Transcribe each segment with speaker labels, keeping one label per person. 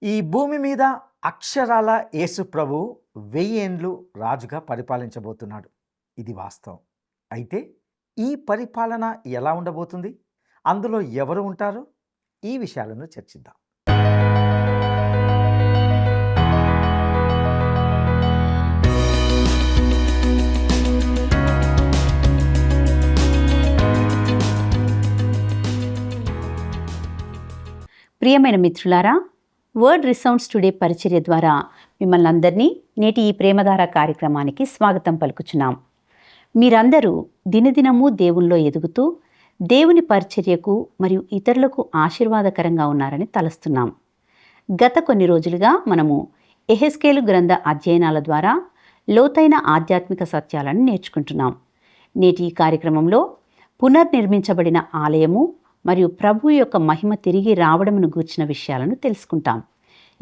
Speaker 1: ఈ భూమి మీద అక్షరాల యేసు ప్రభు 1000 ఏండ్లు రాజుగా పరిపాలించబోతున్నాడు. ఇది వాస్తవం. అయితే ఈ పరిపాలన ఎలా ఉండబోతుంది? అందులో ఎవరు ఉంటారు? ఈ విషయాలను చర్చిద్దాం.
Speaker 2: ప్రియమైన మిత్రులారా, వర్డ్ రిసౌండ్స్ టుడే పరిచర్య ద్వారా మిమ్మల్ని అందరినీ నేటి ఈ ప్రేమధార కార్యక్రమానికి స్వాగతం పలుకుచున్నాం. మీరందరూ దినదినము దేవునిలో ఎదుగుతూ దేవుని పరిచర్యకు మరియు ఇతరులకు ఆశీర్వాదకరంగా ఉన్నారని తలస్తున్నాం. గత కొన్ని రోజులుగా మనము యెహెజ్కేలు గ్రంథ అధ్యయనాల ద్వారా లోతైన ఆధ్యాత్మిక సత్యాలను నేర్చుకుంటున్నాం. నేటి ఈ కార్యక్రమంలో పునర్నిర్మించబడిన ఆలయము మరియు ప్రభు యొక్క మహిమ తిరిగి రావడమును గూర్చిన విషయాలను తెలుసుకుంటాం.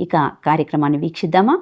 Speaker 2: ఇక కార్యక్రమాన్ని వీక్షిద్దామా?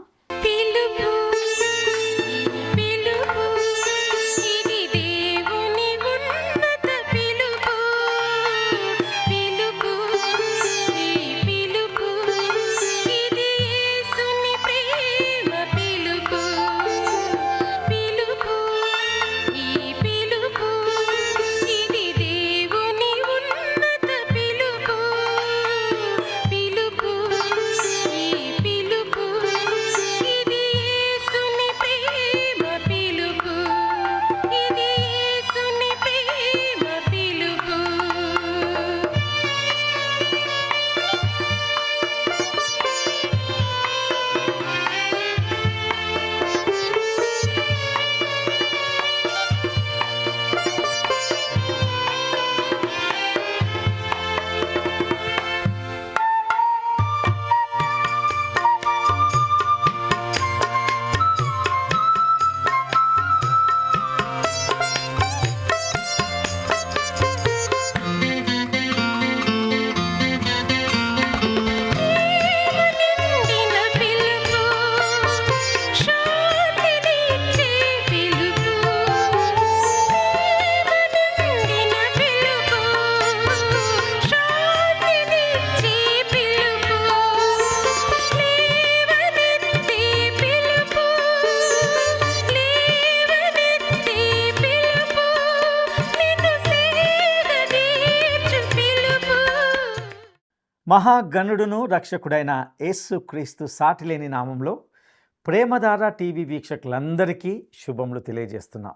Speaker 1: మహాగణుడును రక్షకుడైన యేసు క్రీస్తు సాటిలేని నామంలో ప్రేమధార టీవీ వీక్షకులందరికీ శుభములు తెలియజేస్తున్నాం.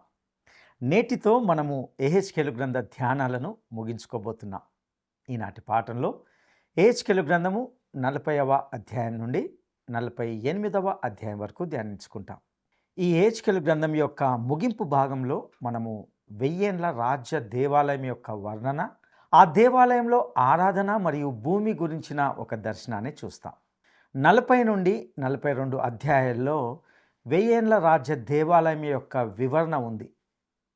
Speaker 1: నేటితో మనము యెహెజ్కేలు గ్రంథ ధ్యానాలను ముగించుకోబోతున్నాం. ఈనాటి పాఠంలో యెహెజ్కేలు గ్రంథము 40వ అధ్యాయం నుండి 48వ అధ్యాయం వరకు ధ్యానించుకుంటాం. ఈ యెహెజ్కేలు గ్రంథం యొక్క ముగింపు భాగంలో మనము 1000 ఏండ్ల రాజ్య దేవాలయం యొక్క వర్ణన, ఆ దేవాలయంలో ఆరాధన మరియు భూమి గురించిన ఒక దర్శనాన్ని చూస్తాం. 40 నుండి 42 అధ్యాయాల్లో 1000 ఏండ్ల రాజ్య దేవాలయం యొక్క వివరణ ఉంది.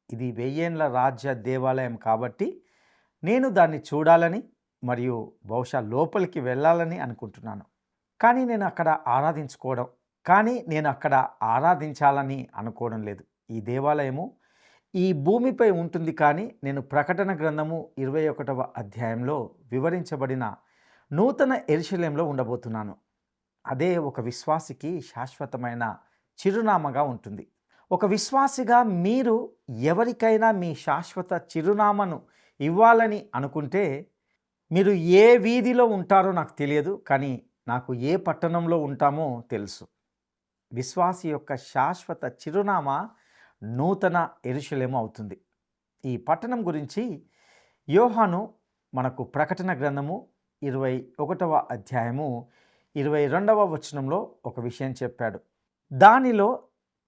Speaker 1: ఇది 1000 ఏండ్ల రాజ్య దేవాలయం కాబట్టి నేను దాన్ని చూడాలని మరియు బహుశా లోపలికి వెళ్ళాలని అనుకుంటున్నాను. కానీ నేను అక్కడ ఆరాధించాలని అనుకోవడం లేదు. ఈ దేవాలయము ఈ భూమిపై ఉంటుంది, కానీ నేను ప్రకటన గ్రంథము 21వ అధ్యాయంలో వివరించబడిన నూతన యెరూషలేములో ఉండబోతున్నాను. అదే ఒక విశ్వాసికి శాశ్వతమైన చిరునామాగా ఉంటుంది. ఒక విశ్వాసిగా మీరు ఎవరికైనా మీ శాశ్వత చిరునామాను ఇవ్వాలని అనుకుంటే, మీరు ఏ వీధిలో ఉంటారో నాకు తెలియదు, కానీ నాకు ఏ పట్టణంలో ఉంటామో తెలుసు. విశ్వాసి యొక్క శాశ్వత చిరునామా నూతన యెరూషలేము అవుతుంది. ఈ పట్టణం గురించి యోహాను మనకు ప్రకటన గ్రంథము 21వ అధ్యాయము 22వ వచనంలో ఒక విషయం చెప్పాడు. దానిలో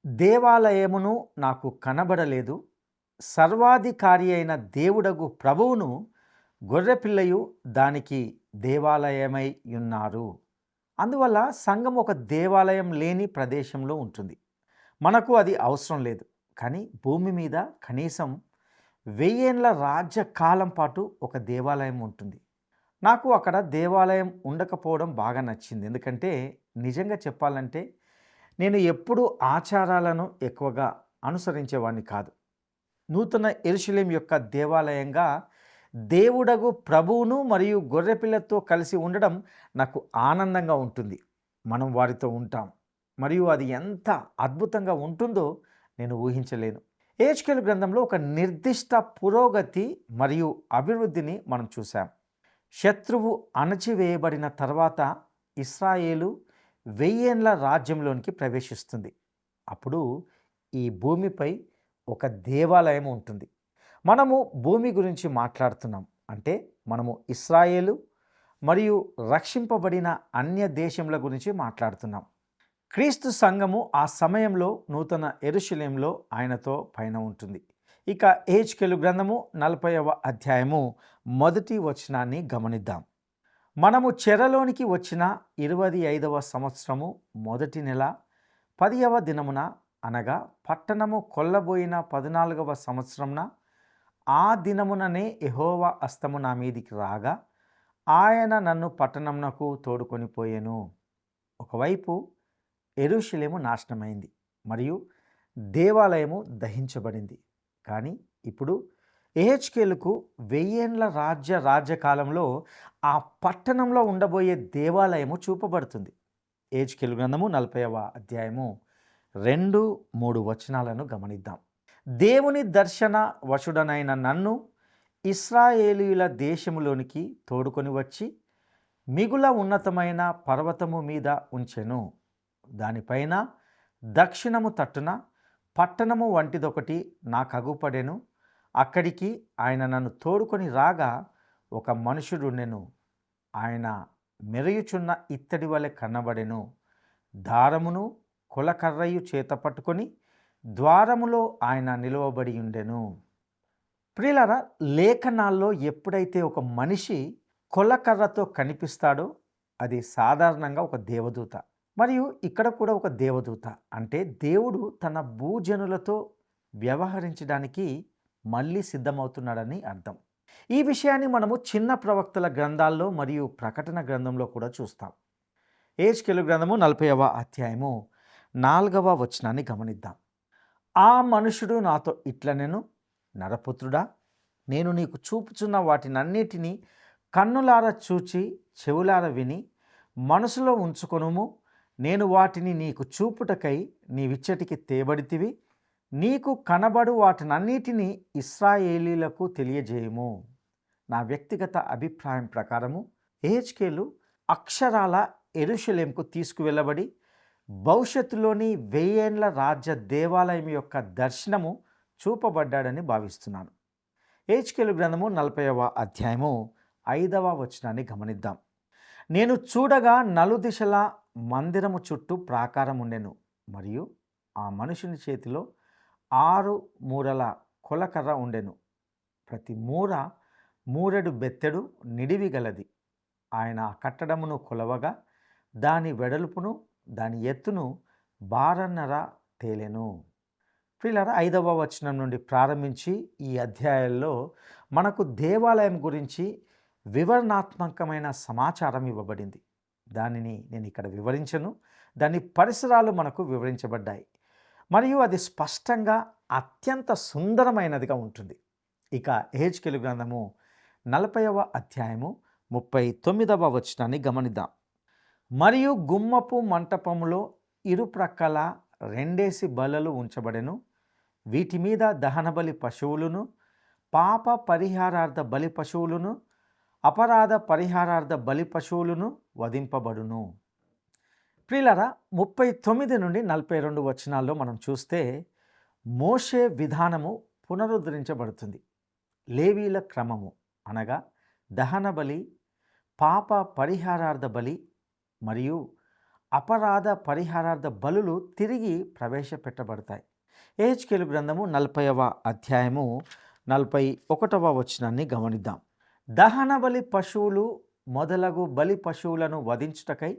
Speaker 1: దేవాలయమును నాకు కనబడలేదు, సర్వాధికారి అయిన దేవుడగు ప్రభువును గొర్రెపిల్లయు దానికి దేవాలయమై ఉన్నారు. అందువల్ల సంఘం ఒక దేవాలయం లేని ప్రదేశంలో ఉంటుంది. మనకు అది అవసరం లేదు, కానీ భూమి మీద కనీసం 1000 ఏండ్ల రాజ్య కాలం పాటు ఒక దేవాలయం ఉంటుంది. నాకు అక్కడ దేవాలయం ఉండకపోవడం బాగా నచ్చింది. ఎందుకంటే నిజంగా చెప్పాలంటే నేను ఎప్పుడూ ఆచారాలను ఎక్కువగా అనుసరించేవాడిని కాదు. నూతన యెరూషలేము యొక్క దేవాలయంగా దేవుడగు ప్రభువును మరియు గొర్రెపిల్లతో కలిసి ఉండడం నాకు ఆనందంగా ఉంటుంది. మనం వారితో ఉంటాం మరియు అది ఎంత అద్భుతంగా ఉంటుందో నేను ఊహించలేను. యెహెజ్కేలు గ్రంథంలో ఒక నిర్దిష్ట పురోగతి మరియు అభివృద్ధిని మనం చూసాం. శత్రువు అణచివేయబడిన తర్వాత ఇశ్రాయేలు 1000 ఏండ్ల రాజ్యంలోనికి ప్రవేశిస్తుంది. అప్పుడు ఈ భూమిపై ఒక దేవాలయం ఉంటుంది. మనము భూమి గురించి మాట్లాడుతున్నాం అంటే మనము ఇశ్రాయేలు మరియు రక్షింపబడిన అన్య దేశముల గురించి మాట్లాడుతున్నాం. క్రీస్తు సంఘము ఆ సమయంలో నూతన యెరూషలేములో ఆయనతో పైన ఉంటుంది. ఇక యెహెజ్కేలు గ్రంథము 40వ అధ్యాయము మొదటి వచనాన్ని గమనిద్దాం. మనము చెరలోనికి వచ్చిన 25వ సంవత్సరము మొదటి నెల 10వ దినమున అనగా పట్టణము కొల్లబోయిన 14వ సంవత్సరమున ఆ దినముననే యెహోవా హస్తము నా మీదికి రాగా ఆయన నన్ను పట్టణమునకు తోడుకొని పోయెను. ఒకవైపు యెరూషలేము నాశనమైంది మరియు దేవాలయము దహించబడింది. కానీ ఇప్పుడు యెహెజ్కేలుకు 1000 ఏండ్ల రాజ్యకాలంలో ఆ పట్టణంలో ఉండబోయే దేవాలయము చూపబడుతుంది. యెహెజ్కేలు గ్రంథము 40వ అధ్యాయము 2-3 వచనాలను గమనిద్దాం. దేవుని దర్శన వశుడనైన నన్ను ఇశ్రాయేలీయుల దేశములోనికి తోడుకొని వచ్చి మిగుల ఉన్నతమైన పర్వతము మీద ఉంచెను. దానిపైన దక్షిణము తట్టున పట్టణము వంటిదొకటి నాకు అగుపడెను. అక్కడికి ఆయన నన్ను తోడుకొని రాగా ఒక మనుషుడుండెను. ఆయన మెరయుచున్న ఇత్తడి వలె కనబడెను. దారమును కొలకర్రయు చేత పట్టుకొని ద్వారములో ఆయన నిలువబడి ఉండెను. ప్రియులారా, లేఖనాల్లో ఎప్పుడైతే ఒక మనిషి కొలకర్రతో కనిపిస్తాడో అది సాధారణంగా ఒక దేవదూత. మరియు ఇక్కడ కూడా ఒక దేవదూత అంటే దేవుడు తన భూజనులతో వ్యవహరించడానికి మళ్ళీ సిద్ధమవుతున్నాడని అర్థం. ఈ విషయాన్ని మనము చిన్న ప్రవక్తల గ్రంథాల్లో మరియు ప్రకటన గ్రంథంలో కూడా చూస్తాం. యెహెజ్కేలు గ్రంథము 40వ అధ్యాయము 4వ వచనాన్ని గమనిద్దాం. ఆ మనుషుడు నాతో ఇట్లనెను, నరపుత్రుడా, నేను నీకు చూపుచున్న వాటినన్నిటినీ కన్నులార చూచి చెవులార విని మనసులో ఉంచుకొనుము. నేను వాటిని నీకు చూపుటకై నీవిచ్చటికి తేబడితివి. నీకు కనబడు వాటినన్నిటినీ ఇశ్రాయేలీలకు తెలియజేయము. నా వ్యక్తిగత అభిప్రాయం ప్రకారము యెహెజ్కేలు అక్షరాల యెరూషలేముకు తీసుకువెళ్ళబడి భవిష్యత్తులోని 1000 ఏండ్ల రాజ్య దేవాలయం యొక్క దర్శనము చూపబడ్డాడని భావిస్తున్నాను. యెహెజ్కేలు గ్రంథము 40వ అధ్యాయము 5వ వచనాన్ని గమనిద్దాం. నేను చూడగా నలుదిశల మందిరము చుట్టూ ప్రాకారం ఉండెను మరియు ఆ మనుషుని చేతిలో 6 మూరల కొలకర్ర ఉండెను. ప్రతి మూర మూరెడు బెత్తెడు నిడివి గలది. ఆయన ఆ కట్టడమును కొలవగా దాని వెడల్పును దాని ఎత్తును 12.5 తేలెను. ప్రియులారా, 5వ వచనం నుండి ప్రారంభించి ఈ అధ్యాయాల్లో మనకు దేవాలయం గురించి వివరణాత్మకమైన సమాచారం ఇవ్వబడింది. దానిని నేను ఇక్కడ వివరించను. దాని పరిసరాలు మనకు వివరించబడ్డాయి మరియు అది స్పష్టంగా అత్యంత సుందరమైనదిగా ఉంటుంది. ఇక యెహెజ్కేలు గ్రంథము 40వ అధ్యాయము 39వ వచనాన్ని గమనిద్దాం. మరియు గుమ్మపు మంటపములో ఇరుప్రక్కల 2 బల్లలు ఉంచబడెను. వీటి మీద దహనబలి పశువులను, పాప పరిహారార్థ బలి పశువులను, అపరాధ పరిహారార్థ బలి పశువులను వధింపబడును. ప్రియులారా, 39 నుండి 42 వచనాల్లో మనం చూస్తే మోషే విధానము పునరుద్ధరించబడుతుంది. లేవీల క్రమము అనగా దహన బలి, పాప పరిహారార్థ బలి మరియు అపరాధ పరిహారార్థ బలులు తిరిగి ప్రవేశపెట్టబడతాయి. యెహెజ్కేలు గ్రంథము 40వ అధ్యాయము 41వ వచనాన్ని గమనిద్దాం. దహన బలి పశువులు మొదలగు బలి పశువులను వధించుటకై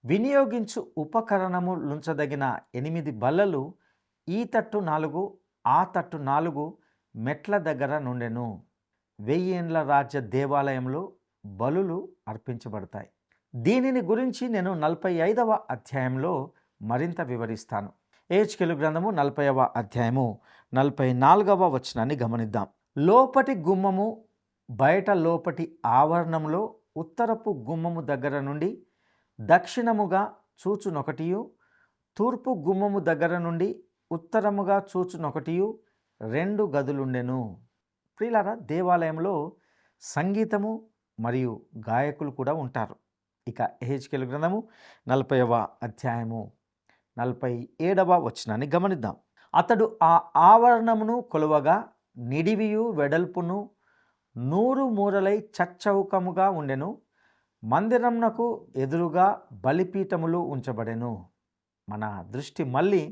Speaker 1: వినియోగించు ఉపకరణములుంచదగిన 8 బల్లలు ఈ తట్టు 4 ఆ తట్టు 4 మెట్ల దగ్గర నుండెను. 1000 ఏండ్ల రాజ్య దేవాలయంలో బలులు అర్పించబడతాయి. దీనిని గురించి నేను 45వ అధ్యాయంలో మరింత వివరిస్తాను. యెహెజ్కేలు గ్రంథము 40వ అధ్యాయము 44వ వచనాన్ని గమనిద్దాం. లోపటి గుమ్మము బయట లోపటి ఆవరణంలో ఉత్తరపు గుమ్మము దగ్గర నుండి దక్షిణముగా చూచునొకటియు, తూర్పు గుమ్మము దగ్గర నుండి ఉత్తరముగా చూచునొకటియు 2 గదులుండెను. ప్రియులారా, దేవాలయంలో సంగీతము మరియు గాయకులు కూడా ఉంటారు. ఇక యెహెజ్కేలు గ్రంథము 40వ అధ్యాయము 47వ వచనాన్ని గమనిద్దాం. అతడు ఆ ఆవరణమును కొలువగా నిడివియు వెడల్పును 100 మూరలై చచ్చౌకముగా ఉండెను. మందిరమునకు ఎదురుగా బలిపీఠములు ఉంచబడెను. మన దృష్టి మళ్ళీ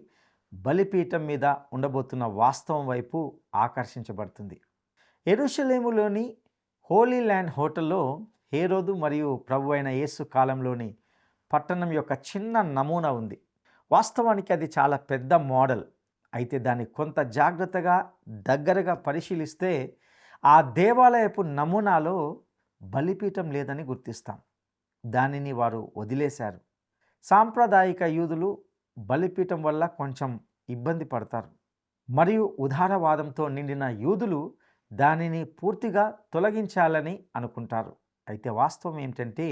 Speaker 1: బలిపీఠం మీద ఉండబోతున్న వాస్తవం వైపు ఆకర్షించబడుతుంది. యెరూషలేములోని హోలీ ల్యాండ్ హోటల్లో హేరోదు మరియు ప్రభు అయిన యేసు కాలంలోని పట్టణం యొక్క చిన్న నమూనా ఉంది. వాస్తవానికి అది చాలా పెద్ద మోడల్. అయితే దాన్ని కొంత జాగ్రత్తగా దగ్గరగా పరిశీలిస్తే ఆ దేవాలయపు నమూనాలో బలిపీఠం లేదని గుర్తిస్తాం. దానిని వారు వదిలేశారు. సాంప్రదాయిక యూదులు బలిపీఠం వల్ల కొంచెం ఇబ్బంది పడతారు మరియు ఉదారవాదంతో నిండిన యూదులు దానిని పూర్తిగా తొలగించాలని అనుకుంటారు. అయితే వాస్తవం ఏంటంటే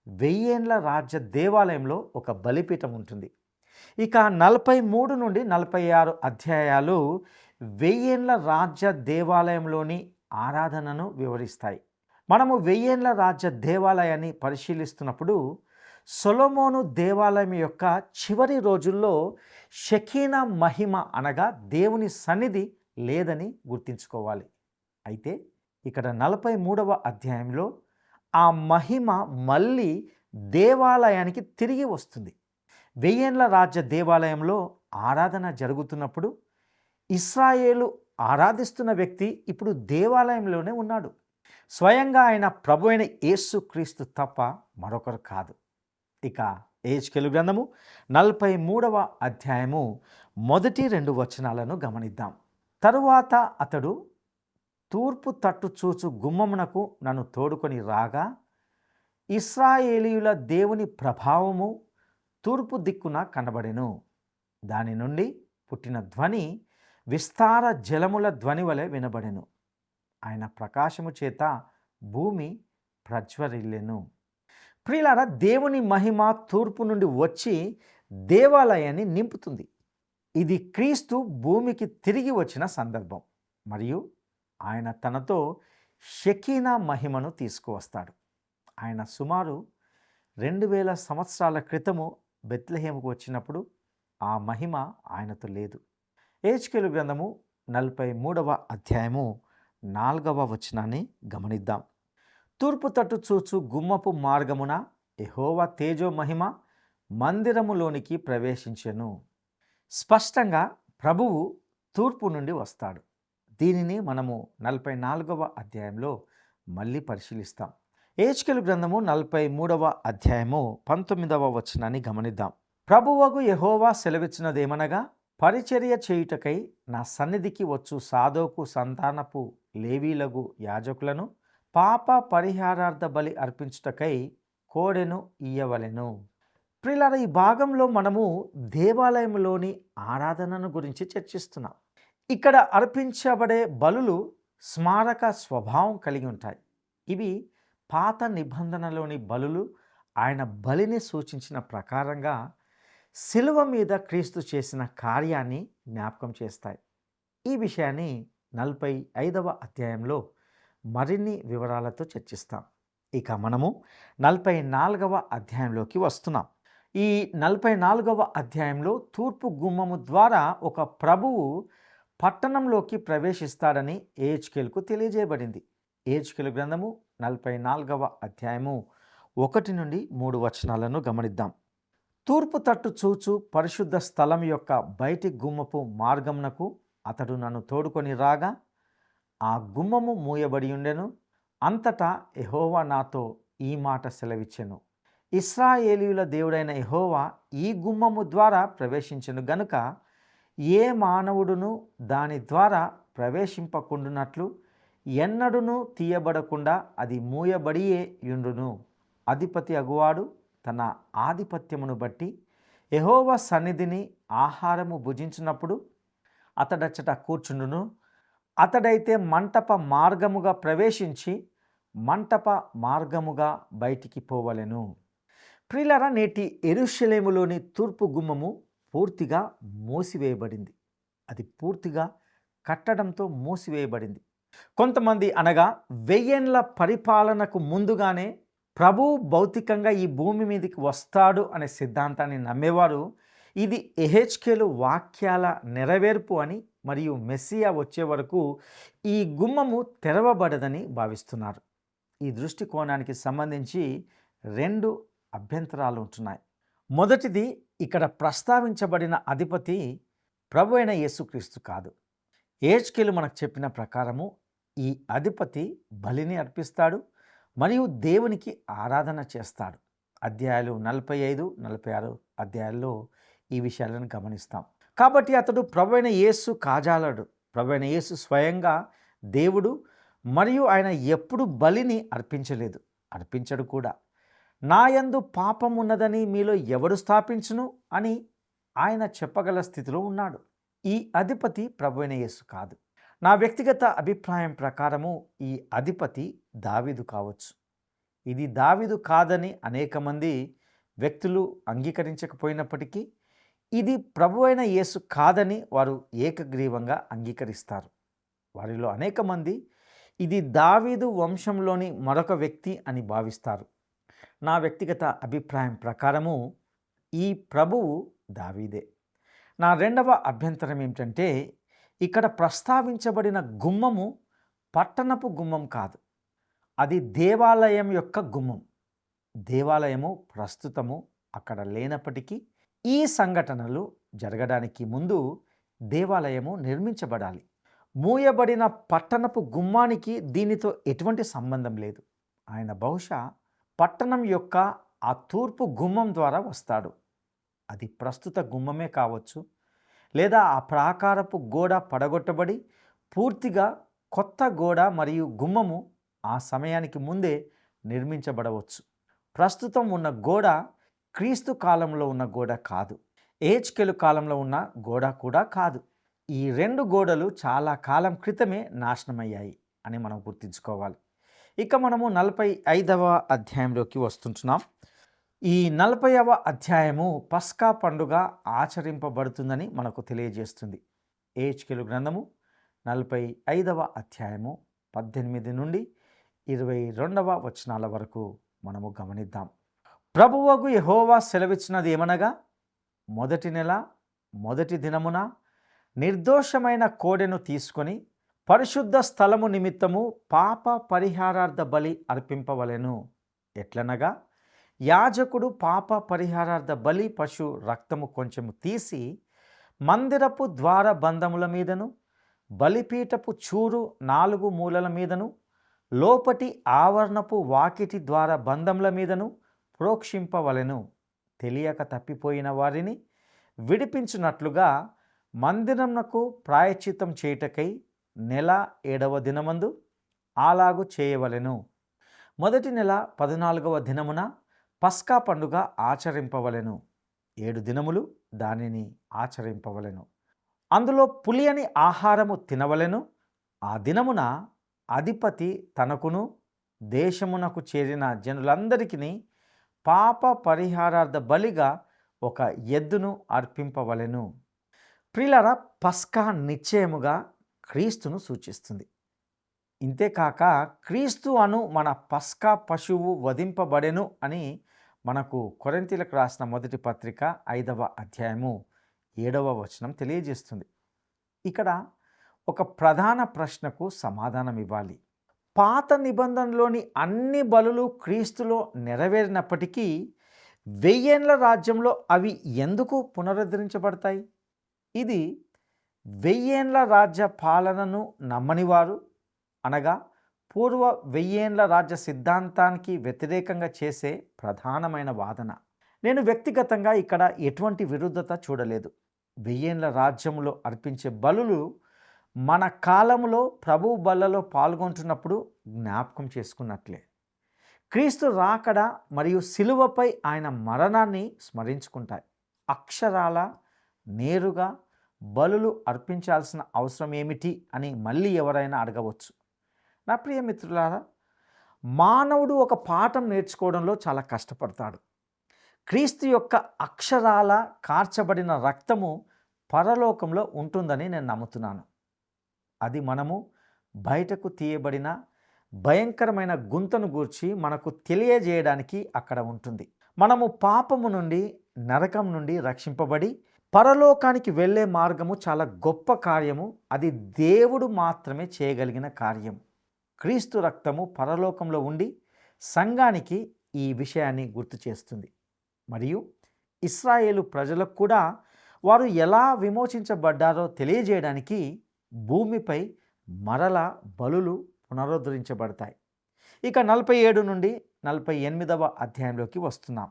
Speaker 1: 1000 ఏండ్ల రాజ్య దేవాలయంలో ఒక బలిపీఠం ఉంటుంది. ఇక 43 నుండి 46 అధ్యాయాలు 1000 ఏండ్ల రాజ్య దేవాలయంలోని ఆరాధనను వివరిస్తాయి. మనము 1000 ఏండ్ల రాజ్య దేవాలయాన్ని పరిశీలిస్తున్నప్పుడు సొలొమోను దేవాలయం యొక్క చివరి రోజుల్లో షెకీనా మహిమ అనగా దేవుని సన్నిధి లేదని గుర్తుంచుకోవాలి. అయితే ఇక్కడ 43వ అధ్యాయంలో ఆ మహిమ మళ్ళీ దేవాలయానికి తిరిగి వస్తుంది. 1000 ఏండ్ల రాజ్య దేవాలయంలో ఆరాధన జరుగుతున్నప్పుడు ఇశ్రాయేలు ఆరాధిస్తున్న వ్యక్తి ఇప్పుడు దేవాలయంలోనే ఉన్నాడు. స్వయంగా ఆయన ప్రభు అయిన యేసుక్రీస్తు తప్ప మరొకరు కాదు. ఇక యెహెజ్కేలు గ్రంథము 43వ అధ్యాయము మొదటి 2 వచనాలను గమనిద్దాం. తరువాత అతడు తూర్పు తట్టు చూచు గుమ్మమునకు నన్ను తోడుకొని రాగా ఇశ్రాయేలీయుల దేవుని ప్రభావము తూర్పు దిక్కున కనబడెను. దాని నుండి పుట్టిన ధ్వని విస్తార జలముల ధ్వని వలె వినబడెను. ఆయన ప్రకాశము చేత భూమి ప్రజ్వరిల్లెను. ప్రియులారా, దేవుని మహిమ తూర్పు నుండి వచ్చి దేవాలయాన్ని నింపుతుంది. ఇది క్రీస్తు భూమికి తిరిగి వచ్చిన సందర్భం మరియు ఆయన తనతో షెకీనా మహిమను తీసుకువస్తాడు. ఆయన సుమారు 2000 సంవత్సరాల క్రితము బెత్లెహేముకు వచ్చినప్పుడు ఆ మహిమ ఆయనతో లేదు. యెహెజ్కేలు గ్రంథము 43వ అధ్యాయము 4వ వచనాన్ని గమనిద్దాం. తూర్పు తట్టు చూచు గుమ్మపు మార్గమున యెహోవా తేజో మహిమ మందిరములోనికి ప్రవేశించెను. స్పష్టంగా ప్రభువు తూర్పు నుండి వస్తాడు. దీనిని మనము 44వ అధ్యాయంలో మళ్ళీ పరిశీలిస్తాం. యెహెజ్కేలు గ్రంథము 43వ అధ్యాయము 19వ వచనాన్ని గమనిద్దాం. ప్రభువగు యెహోవా సెలవిచ్చినదేమనగా, పరిచర్య చేయుటకై నా సన్నిధికి వచ్చు సాదోకు సంతానపు లేవీలగు యాజకులను పాప పరిహారార్థ బలి అర్పించుటకై కోడెను ఇయ్యవలెను. ప్రియులారా, ఈ భాగంలో మనము దేవాలయంలోని ఆరాధనను గురించి చర్చిస్తున్నాం. ఇక్కడ అర్పించబడే బలులు స్మారక స్వభావం కలిగి ఉంటాయి. ఇవి పాత నిబంధనలోని బలులు ఆయన బలిని సూచించిన ప్రకారంగా శిలువ మీద క్రీస్తు చేసిన కార్యాన్ని జ్ఞాపకం చేస్తాయి. ఈ విషయాన్ని 45వ అధ్యాయంలో మరిన్ని వివరాలతో చర్చిస్తాం. ఇక మనము 44వ అధ్యాయంలోకి వస్తున్నాం. ఈ 44వ అధ్యాయంలో తూర్పు గుమ్మము ద్వారా ఒక ప్రభువు పట్టణంలోకి ప్రవేశిస్తాడని యెహెజ్కేలుకు తెలియజేయబడింది. యెహెజ్కేలు గ్రంథము 44వ అధ్యాయము 1 నుండి 3 వచనాలను గమనిద్దాం. తూర్పు తట్టు చూచు పరిశుద్ధ స్థలం యొక్క బయటి గుమ్మపు మార్గమునకు అతడు నన్ను తోడుకొని రాగా ఆ గుమ్మము మూయబడి ఉండెను. అంతటా యెహోవా నాతో ఈ మాట సెలవిచ్చెను, ఇశ్రాయేలీయుల దేవుడైన యెహోవా ఈ గుమ్మము ద్వారా ప్రవేశించెను గనుక ఏ మానవుడును దాని ద్వారా ప్రవేశింపకుండునట్లు ఎన్నడును తీయబడకుండా అది మూయబడియే యుండును. అధిపతి అగువాడు తన ఆధిపత్యమును బట్టి యెహోవా సన్నిధిని ఆహారము భుజించినప్పుడు అతడచ్చట కూర్చుండును. అతడైతే మంటప మార్గముగా ప్రవేశించి మంటప మార్గముగా బయటికి పోవలెను. ప్రియులారా, నేటి యెరూషలేములోని తూర్పు గుమ్మము పూర్తిగా మూసివేయబడింది. అది పూర్తిగా కట్టడంతో మూసివేయబడింది. కొంతమంది అనగా 1000 ఏండ్ల పరిపాలనకు ముందుగానే ప్రభు భౌతికంగా ఈ భూమి మీదకి వస్తాడు అనే సిద్ధాంతాన్ని నమ్మేవారు ఇది ఎహెచ్కేలు వాక్యాల నెరవేర్పు అని మరియు మెస్సియా వచ్చే వరకు ఈ గుమ్మము తెరవబడదని భావిస్తున్నారు. ఈ దృష్టికోణానికి సంబంధించి 2 అభ్యంతరాలు ఉంటున్నాయి. మొదటిది, ఇక్కడ ప్రస్తావించబడిన అధిపతి ప్రభు అయిన యేసుక్రీస్తు కాదు. ఎహెచ్కేలు మనకు చెప్పిన ప్రకారము ఈ అధిపతి బలిని అర్పిస్తాడు మరియు దేవునికి ఆరాధన చేస్తాడు. అధ్యాయాలు 45, 46 అధ్యాయాల్లో ఈ విషయాలను గమనిస్తాం. కాబట్టి అతడు ప్రభు అయిన యేసు కాజాలడు. ప్రభు అయిన యేసు స్వయంగా దేవుడు మరియు ఆయన ఎప్పుడు బలిని అర్పించలేదు, అర్పించడు కూడా. నా యందు పాపం ఉన్నదని మీలో ఎవడు స్థాపించును అని ఆయన చెప్పగల స్థితిలో ఉన్నాడు. ఈ అధిపతి ప్రభు అయిన యేసు కాదు. నా వ్యక్తిగత అభిప్రాయం ప్రకారము ఈ అధిపతి దావీదు కావచ్చు. ఇది దావీదు కాదని అనేక మంది వ్యక్తులు అంగీకరించకపోయినప్పటికీ ఇది ప్రభు అయిన యేసు కాదని వారు ఏకగ్రీవంగా అంగీకరిస్తారు. వారిలో అనేక మంది ఇది దావీదు వంశంలోని మరొక వ్యక్తి అని భావిస్తారు. నా వ్యక్తిగత అభిప్రాయం ప్రకారము ఈ ప్రభువు దావీదే. నా రెండవ అభ్యంతరం ఏమిటంటే, ఇక్కడ ప్రస్తావించబడిన గుమ్మము పట్టణపు గుమ్మం కాదు, అది దేవాలయం యొక్క గుమ్మం. దేవాలయము ప్రస్తుతము అక్కడ లేనప్పటికీ ఈ సంఘటనలు జరగడానికి ముందు దేవాలయము నిర్మించబడాలి. మూయబడిన పట్టణపు గుమ్మానికి దీనితో ఎటువంటి సంబంధం లేదు. ఆయన బహుశా పట్టణం యొక్క ఆ తూర్పు గుమ్మం ద్వారా వస్తాడు. అది ప్రస్తుత గుమ్మమే కావచ్చు, లేదా ఆ ప్రాకారపు గోడ పడగొట్టబడి పూర్తిగా కొత్త గోడ మరియు గుమ్మము ఆ సమయానికి ముందే నిర్మించబడవచ్చు. ప్రస్తుతం ఉన్న గోడ క్రీస్తు కాలంలో ఉన్న గోడ కాదు, ఎహెచ్కేలు కాలంలో ఉన్న గోడ కూడా కాదు. ఈ 2 గోడలు చాలా కాలం క్రితమే నాశనమయ్యాయి అని మనం గుర్తుంచుకోవాలి. ఇక మనము 45వ అధ్యాయంలోకి వస్తుంటున్నాం. ఈ 40వ అధ్యాయము పస్కా పండుగ ఆచరింపబడుతుందని మనకు తెలియజేస్తుంది. ఎహెచ్కేలు గ్రంథము 45వ అధ్యాయము 18 నుండి 22వ వచనాల వరకు మనము గమనిద్దాం. ప్రభువగు యెహోవా సెలవిచ్చినది ఏమనగా, మొదటి నెల మొదటి దినమున నిర్దోషమైన కోడెను తీసుకొని పరిశుద్ధ స్థలము నిమిత్తము పాప పరిహారార్థ బలి అర్పింపవలెను. ఎట్లనగా, యాజకుడు పాప పరిహారార్థ బలి పశు రక్తము కొంచెము తీసి మందిరపు ద్వార బంధముల మీదను బలిపీఠపు చూరు 4 మూలల మీదను లోపటి ఆవరణపు వాకిటి ద్వార బంధముల మీదను ప్రోక్షింపవలెను. తెలియక తప్పిపోయిన వారిని విడిపించున్నట్లుగా మందిరమునకు ప్రాయశ్చిత్తం చేయుటకై నెల 7వ దినమందు అలాగు చేయవలెను. మొదటి నెల 14వ దినమున పస్కా పండుగ ఆచరింపవలెను. 7 దినములు దానిని ఆచరింపవలెను. అందులో పులియని ఆహారము తినవలెను. ఆ దినమున అధిపతి తనకును దేశమునకు చేరిన జనులందరికీ పాప పరిహారార్థ బలిగా ఒక ఎద్దును అర్పింపవలెను. ప్రియులారా, పస్కా నిశ్చయముగా క్రీస్తును సూచిస్తుంది. ఇంతేకాక క్రీస్తు అను మన పస్కా పశువు వధింపబడెను అని మనకు కొరింథీయులకు రాసిన మొదటి పత్రిక 5వ అధ్యాయము 7వ వచనం తెలియజేస్తుంది. ఇక్కడ ఒక ప్రధాన ప్రశ్నకు సమాధానం ఇవ్వాలి. పాత నిబంధనలోని అన్ని బలులు క్రీస్తులో నెరవేరినప్పటికీ 1000 ఏండ్ల రాజ్యంలో అవి ఎందుకు పునరుద్ధరించబడతాయి? ఇది 1000 ఏండ్ల రాజ్య పాలనను నమ్మనివారు, అనగా పూర్వ 1000 ఏండ్ల రాజ్య సిద్ధాంతానికి వ్యతిరేకంగా చేసే ప్రధానమైన వాదన. నేను వ్యక్తిగతంగా ఇక్కడ ఎటువంటి విరుద్ధత చూడలేదు. 1000 ఏండ్ల రాజ్యంలో అర్పించే బలులు మన కాలంలో ప్రభు బల్లలో పాల్గొంటున్నప్పుడు జ్ఞాపకం చేసుకున్నట్లే. క్రీస్తు రాకడ మరియు సిలువపై ఆయన మరణాన్ని స్మరించుకుంటాయి. అక్షరాల నేరుగా బలులు అర్పించాల్సిన అవసరం ఏమిటి అని మళ్ళీ ఎవరైనా అడగవచ్చు. నా ప్రియ మిత్రులారా, మానవుడు ఒక పాఠం నేర్చుకోవడంలో చాలా కష్టపడతాడు. క్రీస్తు యొక్క అక్షరాల కార్చబడిన రక్తము పరలోకంలో ఉంటుందని నేను నమ్ముతున్నాను. అది మనము బయటకు తీయబడిన భయంకరమైన గుంతను గూర్చి మనకు తెలియజేయడానికి అక్కడ ఉంటుంది. మనము పాపము నుండి, నరకం నుండి రక్షింపబడి పరలోకానికి వెళ్ళే మార్గము చాలా గొప్ప కార్యము. అది దేవుడు మాత్రమే చేయగలిగిన కార్యం. క్రీస్తు రక్తము పరలోకంలో ఉండి సంఘానికి ఈ విషయాన్ని గుర్తు చేస్తుంది. మరియు ఇశ్రాయేలు ప్రజలకు కూడా వారు ఎలా విమోచించబడ్డారో తెలియజేయడానికి భూమిపై మరల బలులు పునరుద్ధరించబడతాయి. ఇక 47 నుండి 48వ అధ్యాయంలోకి వస్తున్నాం.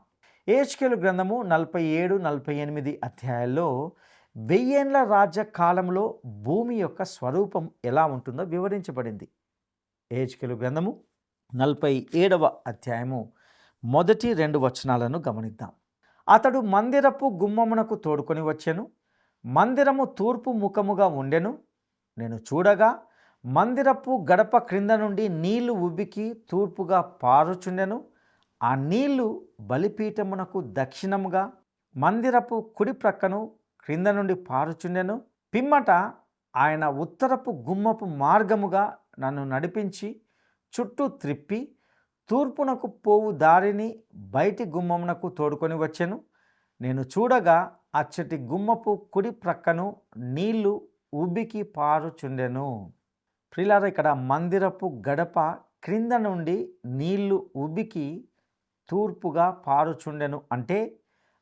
Speaker 1: యెహెజ్కేలు గ్రంథము 47, 48 అధ్యాయాల్లో 1000 ఏండ్ల రాజ్య కాలంలో భూమి యొక్క స్వరూపం ఎలా ఉంటుందో వివరించబడింది. యెహెజ్కేలు గ్రంథము 47వ అధ్యాయము మొదటి 2 వచనాలను గమనిద్దాం. అతడు మందిరపు గుమ్మమునకు తోడుకొని వచ్చెను. మందిరము తూర్పు ముఖముగా ఉండెను. నేను చూడగా మందిరపు గడప క్రింద నుండి నీళ్లు ఉబికి తూర్పుగా పారుచుండెను. ఆ నీళ్లు బలిపీఠమునకు దక్షిణముగా మందిరపు కుడి ప్రక్కను క్రింద నుండి పారుచుండెను. పిమ్మట ఆయన ఉత్తరపు గుమ్మపు మార్గముగా నన్ను నడిపించి చుట్టూ త్రిప్పి తూర్పునకు పోవు దారిని బయటి గుమ్మమునకు తోడుకొని వచ్చెను. నేను చూడగా అచ్చటి గుమ్మపు కుడి ప్రక్కను నీళ్లు ఉబికి పారుచుండెను. ప్రియులారా, ఇక్కడ మందిరపు గడప క్రింద నుండి నీళ్లు ఉబికి తూర్పుగా పారుచుండెను అంటే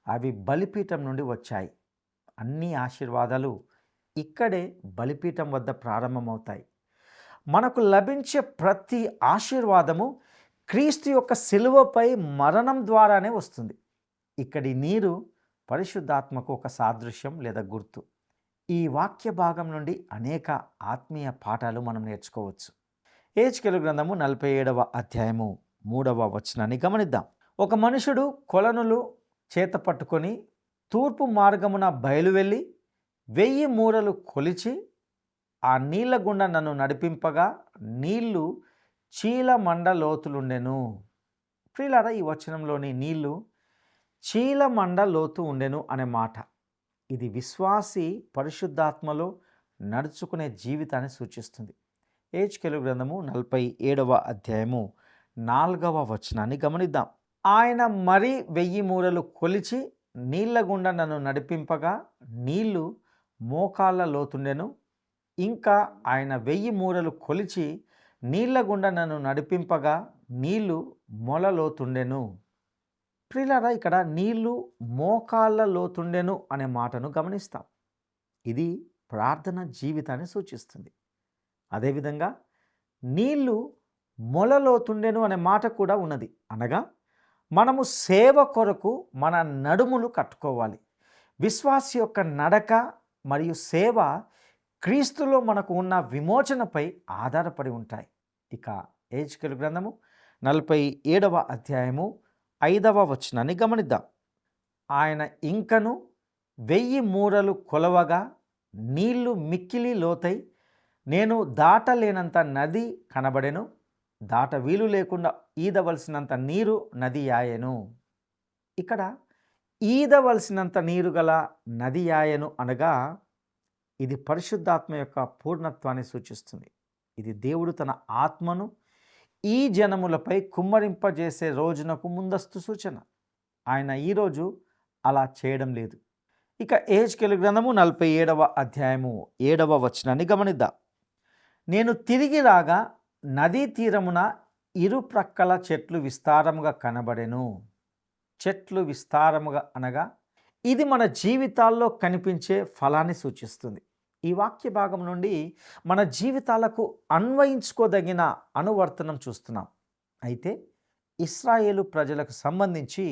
Speaker 1: అవి బలిపీఠం నుండి వచ్చాయి. అన్ని ఆశీర్వాదాలు ఇక్కడే బలిపీఠం వద్ద ప్రారంభమవుతాయి. మనకు లభించే ప్రతి ఆశీర్వాదము క్రీస్తు యొక్క శిలువపై మరణం ద్వారానే వస్తుంది. ఇక్కడి నీరు పరిశుద్ధాత్మకు ఒక సాదృశ్యం లేదా గుర్తు. ఈ వాక్య భాగం నుండి అనేక ఆత్మీయ పాఠాలు మనం నేర్చుకోవచ్చు. యెహెజ్కేలు గ్రంథము 47వ అధ్యాయము 3వ వచనాన్ని గమనిద్దాం. ఒక మనుషుడు కొలనులు చేత పట్టుకొని తూర్పు మార్గమున బయలువెళ్ళి 1000 మూరలు కొలిచి ఆ నీళ్ల గుండా నన్ను నడిపింపగా నీళ్లు చీలమండ లోతులుండెను. ప్రియులారా, ఈ వచనంలోని నీళ్లు చీలమండ లోతు ఉండెను అనే మాట ఇది విశ్వాసి పరిశుద్ధాత్మలో నడుచుకునే జీవితాన్ని సూచిస్తుంది. యెహెజ్కేలు గ్రంథము 47వ అధ్యాయము 4వ వచనాన్ని గమనిద్దాం. ఆయన మరి 1000 మూరలు కొలిచి నీళ్ల గుండా నన్ను నడిపింపగా నీళ్లు మోకాళ్ళ లోతుండెను. ఇంకా ఆయన 1000 మూరలు కొలిచి నీళ్ల గుండా నన్ను నడిపింపగా నీళ్లు మొల లోతుండెను. ప్రియులారా, ఇక్కడ నీళ్లు మోకాళ్ళ లోతుండెను అనే మాటను గమనిస్తాం. ఇది ప్రార్థన జీవితాన్ని సూచిస్తుంది. అదేవిధంగా నీళ్లు మొల లోతుండెను అనే మాట కూడా ఉన్నది. అనగా మనము సేవ కొరకు మన నడుములు కట్టుకోవాలి. విశ్వాసి యొక్క నడక మరియు సేవ క్రీస్తులో మనకు ఉన్న విమోచనపై ఆధారపడి ఉంటాయి. ఇక యెహెజ్కేలు గ్రంథము 47వ అధ్యాయము 5వ వచనాన్ని గమనిద్దాం. ఆయన ఇంకను 1000 మూరలు కొలవగా నీళ్లు మిక్కిలి లోతై నేను దాటలేనంత నది కనబడెను. దాట వీలు లేకుండా ఈదవలసినంత నీరు నది యాయెను. ఇక్కడ ఈదవలసినంత నీరు గల నది యాయెను అనగా ఇది పరిశుద్ధాత్మ యొక్క పూర్ణత్వాన్ని సూచిస్తుంది. ఇది దేవుడు తన ఆత్మను ఈ జనములపై కుమ్మరింపజేసే రోజునకు ముందస్తు సూచన. ఆయన ఈరోజు అలా చేయడం లేదు. ఇక యెహెజ్కేలు గ్రంథము 47వ అధ్యాయము 7వ వచనాన్ని గమనిద్దాం. నేను తిరిగి రాగా నదీ తీరమున ఇరు ప్రక్కల చెట్లు విస్తారముగా కనబడెను. చెట్లు విస్తారముగా అనగా ఇది మన జీవితాల్లో కనిపించే ఫలాన్ని సూచిస్తుంది. ఈ వాక్య భాగం నుండి మన జీవితాలకు అన్వయించుకోదగిన అనువర్తనం చూస్తున్నాం. అయితే ఇశ్రాయేలు ప్రజలకు సంబంధించి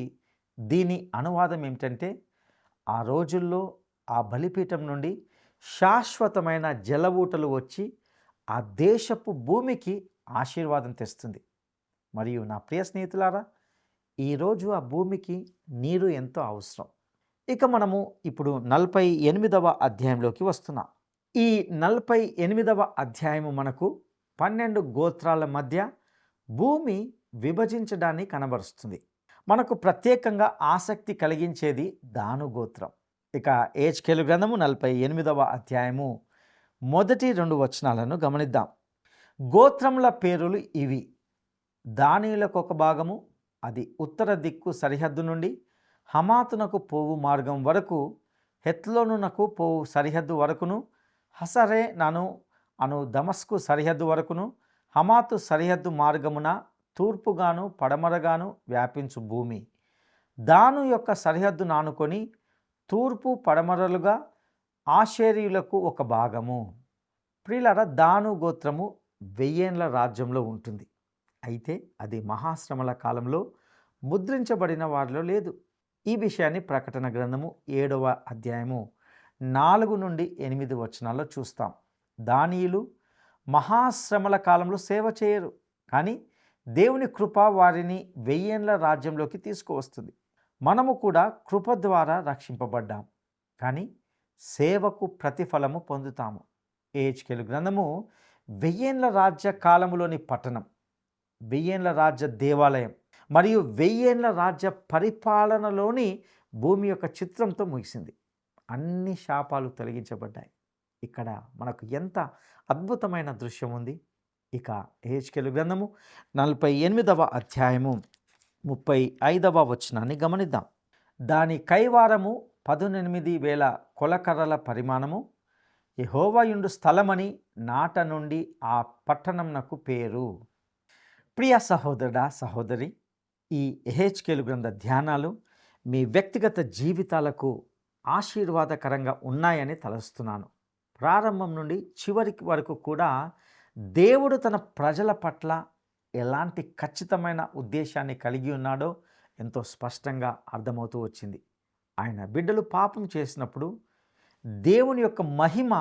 Speaker 1: దీని అనువాదం ఏమిటంటే ఆ రోజుల్లో ఆ బలిపీఠం నుండి శాశ్వతమైన జలవూటలు వచ్చి ఆ దేశపు భూమికి ఆశీర్వాదం తెస్తుంది. మరియు నా ప్రియ స్నేహితులారా, ఈరోజు ఆ భూమికి నీరు ఎంతో అవసరం. ఇక మనము ఇప్పుడు 48వ అధ్యాయంలోకి వస్తున్నాం. ఈ 48వ అధ్యాయము మనకు 12 గోత్రాల మధ్య భూమి విభజించడాన్ని కనబరుస్తుంది. మనకు ప్రత్యేకంగా ఆసక్తి కలిగించేది దాను గోత్రం. ఇక యెహెజ్కేలు గ్రంథము 48వ అధ్యాయము మొదటి 2 వచనాలను గమనిద్దాం. గోత్రముల పేరులు ఇవి: దానీయులకు ఒక భాగము, అది ఉత్తర దిక్కు సరిహద్దు నుండి హమాతునకు పోవు మార్గం వరకు, హెత్లోనునకు పోవు సరిహద్దు వరకును, హసరేనను అను దమస్కు సరిహద్దు వరకును, హమాతు సరిహద్దు మార్గమున తూర్పుగాను పడమరగాను వ్యాపించు భూమి. దాను యొక్క సరిహద్దు నానుకొని తూర్పు పడమరలుగా ఆషేరీయులకు ఒక భాగము. ప్రియులారా, దాను గోత్రము 1000 ఏళ్ల రాజ్యంలో ఉంటుంది. అయితే అది మహాశ్రమల కాలంలో ముద్రించబడిన వారిలో లేదు. ఈ విషయాన్ని ప్రకటన గ్రంథము 7వ అధ్యాయము 4 నుండి 8 వచనాల్లో చూస్తాం. దానీయులు మహాశ్రమల కాలంలో సేవ చేయరు, కానీ దేవుని కృప వారిని 1000 ఏళ్ల రాజ్యంలోకి తీసుకువస్తుంది. మనము కూడా కృప ద్వారా రక్షింపబడ్డాం, కానీ సేవకు ప్రతిఫలము పొందుతాము. యెహెజ్కేలు గ్రంథము 1000 ఏళ్ల రాజ్య కాలములోని పట్టణం, 1000 ఏళ్ల రాజ్య దేవాలయం మరియు 1000 ఏళ్ల రాజ్య పరిపాలనలోని భూమి యొక్క చిత్రంతో ముగిసింది. అన్ని శాపాలు తొలగించబడ్డాయి. ఇక్కడ మనకు ఎంత అద్భుతమైన దృశ్యం ఉంది. ఇక యెహెజ్కేలు గ్రంథము 48వ అధ్యాయము 35వ వచనాన్ని గమనిద్దాం. దాని కైవారము 18,000 కొలకర్రల పరిమాణము, యెహోవాయుండు స్థలమని నాట నుండి ఆ పట్టణంనకు పేరు. ప్రియ సహోదరుడా, సహోదరి, ఈ యెహెజ్కేలు గ్రంథ ధ్యానాలు మీ వ్యక్తిగత జీవితాలకు ఆశీర్వాదకరంగా ఉన్నాయని తలస్తున్నాను. ప్రారంభం నుండి చివరికి వరకు కూడా దేవుడు తన ప్రజల పట్ల ఎలాంటి ఖచ్చితమైన ఉద్దేశాన్ని కలిగి ఉన్నాడో ఎంతో స్పష్టంగా అర్థమవుతూ వచ్చింది. ఆయన బిడ్డలు పాపం చేసినప్పుడు దేవుని యొక్క మహిమ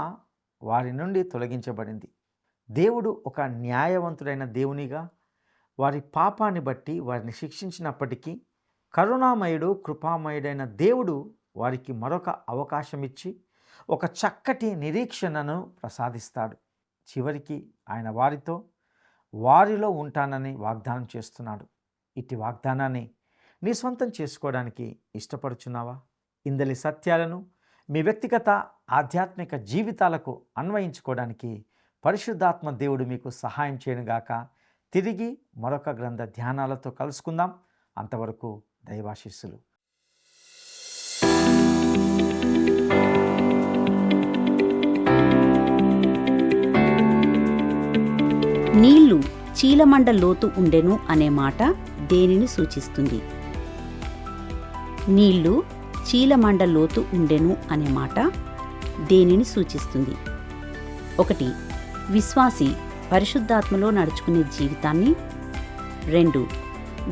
Speaker 1: వారి నుండి తొలగించబడింది. దేవుడు ఒక న్యాయవంతుడైన దేవునిగా వారి పాపాన్ని బట్టి వారిని శిక్షించినప్పటికీ కరుణామయుడు, కృపామయుడైన దేవుడు వారికి మరొక అవకాశం ఇచ్చి ఒక చక్కటి నిరీక్షణను ప్రసాదిస్తాడు. చివరికి ఆయన వారిలో ఉంటానని వాగ్దానం చేస్తున్నాడు. ఇట్టి వాగ్దానాన్ని నీ సొంతం చేసుకోవడానికి ఇష్టపడుచున్నావా? ఇందలి సత్యాలను మీ వ్యక్తిగత ఆధ్యాత్మిక జీవితాలకు అన్వయించుకోవడానికి పరిశుద్ధాత్మ దేవుడు మీకు సహాయం చేయనుగాక. తిరిగి మరొక గ్రంథ ధ్యానాలతో కలుసుకుందాం. అంతవరకు దైవాశీస్సులు.
Speaker 2: నీళ్లు చీలమండ లోతు ఉండెను అనే మాట దేనిని సూచిస్తుంది? నీళ్లు చీలమండ లోతు ఉండెను అనే మాట దేనిని సూచిస్తుంది? 1. విశ్వాసి పరిశుద్ధాత్మలో నడుచుకునే జీవితాన్ని. 2.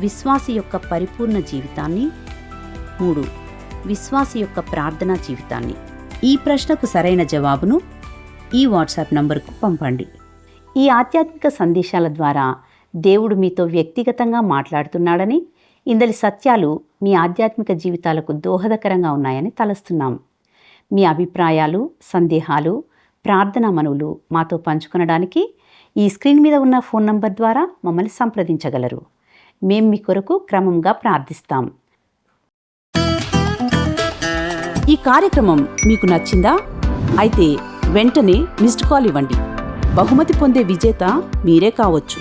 Speaker 2: విశ్వాసి యొక్క పరిపూర్ణ జీవితాన్ని. 3. విశ్వాసి యొక్క ప్రార్థనా జీవితాన్ని. ఈ ప్రశ్నకు సరైన జవాబును ఈ వాట్సాప్ నంబర్కు పంపండి. ఈ ఆధ్యాత్మిక సందేశాల ద్వారా దేవుడు మీతో వ్యక్తిగతంగా మాట్లాడుతున్నాడని, ఇందలి సత్యాలు మీ ఆధ్యాత్మిక జీవితాలకు దోహదకరంగా ఉన్నాయని తలస్తున్నాం. మీ అభిప్రాయాలు, సందేహాలు, ప్రార్థనా మనవులు మాతో పంచుకొనడానికి ఈ స్క్రీన్ మీద ఉన్న ఫోన్ నంబర్ ద్వారా మమ్మల్ని సంప్రదించగలరు. మేం మీ కొరకు క్రమంగా ప్రార్థిస్తాం. ఈ కార్యక్రమం మీకు నచ్చిందా? అయితే వెంటనే మిస్డ్ కాల్ ఇవ్వండి. బహుమతి పొందే విజేత మీరే కావచ్చు.